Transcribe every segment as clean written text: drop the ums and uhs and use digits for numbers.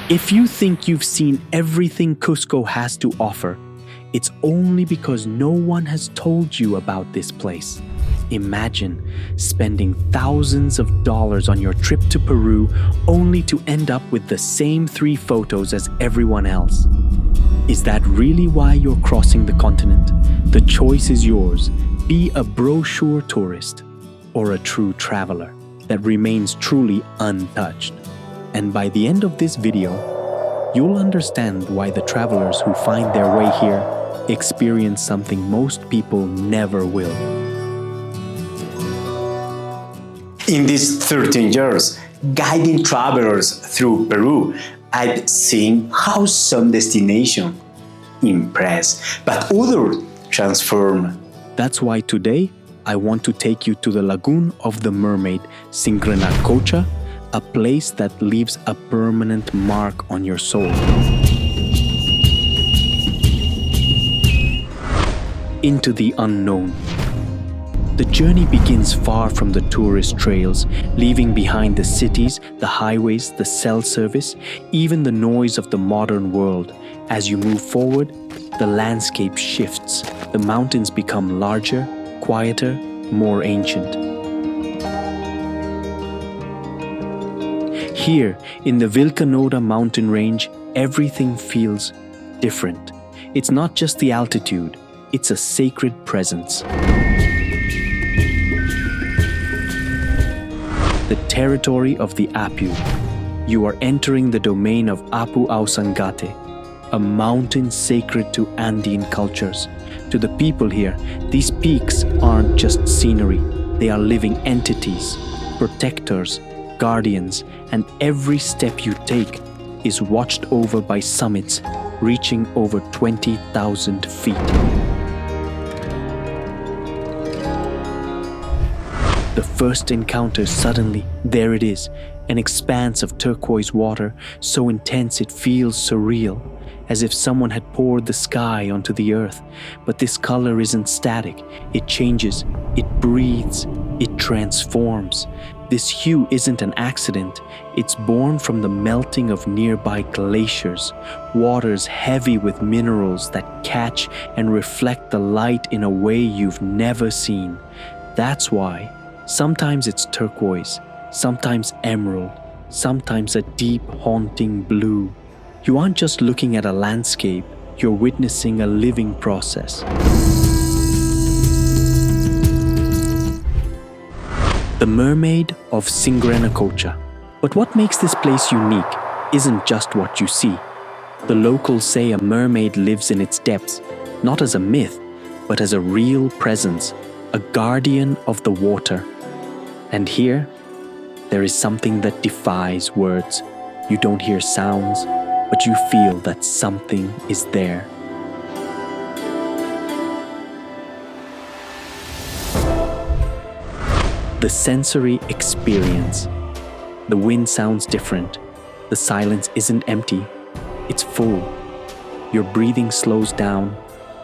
If you think you've seen everything Cusco has to offer, it's only because no one has told you about this place. Imagine spending thousands of dollars on your trip to Peru only to end up with the same 3 photos as everyone else. Is that really why you're crossing the continent? The choice is yours. Be a brochure tourist or a true traveler that remains truly untouched. And by the end of this video, you'll understand why the travelers who find their way here experience something most people never will. In these 13 years, guiding travelers through Peru, I've seen how some destinations impress, but others transform. That's why today, I want to take you to the Lagoon of the Mermaid, Singrenacocha, a place that leaves a permanent mark on your soul. Into the unknown. The journey begins far from the tourist trails, leaving behind the cities, the highways, the cell service, even the noise of the modern world. As you move forward, the landscape shifts. The mountains become larger, quieter, more ancient. Here, in the Vilcanota Mountain Range, everything feels different. It's not just the altitude, it's a sacred presence. The territory of the Apu. You are entering the domain of Apu Ausangate, a mountain sacred to Andean cultures. To the people here, these peaks aren't just scenery, they are living entities, protectors, guardians, and every step you take is watched over by summits reaching over 20,000 feet. The first encounter, suddenly, there it is, an expanse of turquoise water, so intense it feels surreal, as if someone had poured the sky onto the earth. But this color isn't static, it changes, it breathes, it transforms. This hue isn't an accident, it's born from the melting of nearby glaciers, waters heavy with minerals that catch and reflect the light in a way you've never seen. That's why sometimes it's turquoise, sometimes emerald, sometimes a deep, haunting blue. You aren't just looking at a landscape, you're witnessing a living process. The Mermaid of Singrenacocha. But what makes this place unique isn't just what you see. The locals say a mermaid lives in its depths, not as a myth, but as a real presence, a guardian of the water. And here, there is something that defies words. You don't hear sounds, but you feel that something is there. The sensory experience. The wind sounds different. The silence isn't empty, it's full. Your breathing slows down,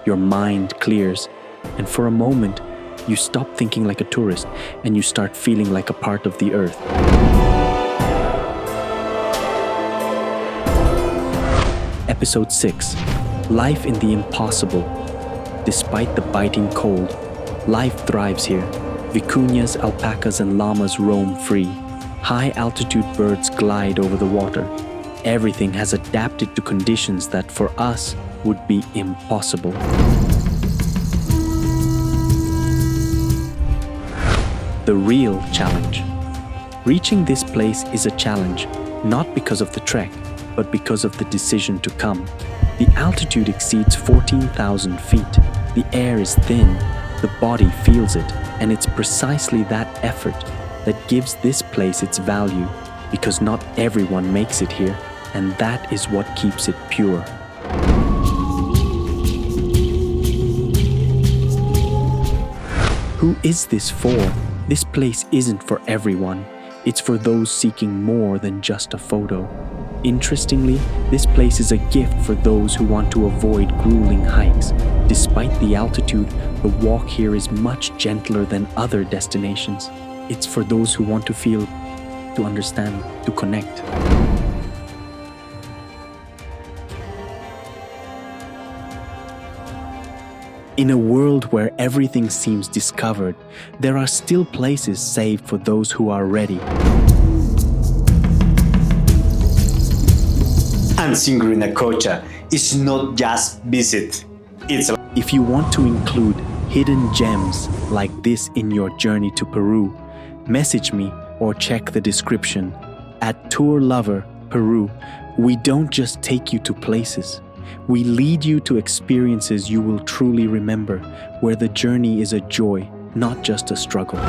your mind clears, and for a moment, you stop thinking like a tourist and you start feeling like a part of the earth. Episode 6. Life in the impossible. Despite the biting cold, life thrives here. Vicuñas, alpacas, and llamas roam free. High-altitude birds glide over the water. Everything has adapted to conditions that for us would be impossible. The real challenge. Reaching this place is a challenge, not because of the trek, but because of the decision to come. The altitude exceeds 14,000 feet. The air is thin, the body feels it, and it's precisely that effort that gives this place its value, because not everyone makes it here, and that is what keeps it pure. Who is this for? This place isn't for everyone. It's for those seeking more than just a photo. Interestingly, this place is a gift for those who want to avoid grueling hikes. Despite the altitude, the walk here is much gentler than other destinations. It's for those who want to feel, to understand, to connect. In a world where everything seems discovered, there are still places saved for those who are ready. And Singrenacocha is not just visit, it's If you want to include hidden gems like this in your journey to Peru, message me or check the description. At Tour Lover Peru, we don't just take you to places. We lead you to experiences you will truly remember, where the journey is a joy, not just a struggle.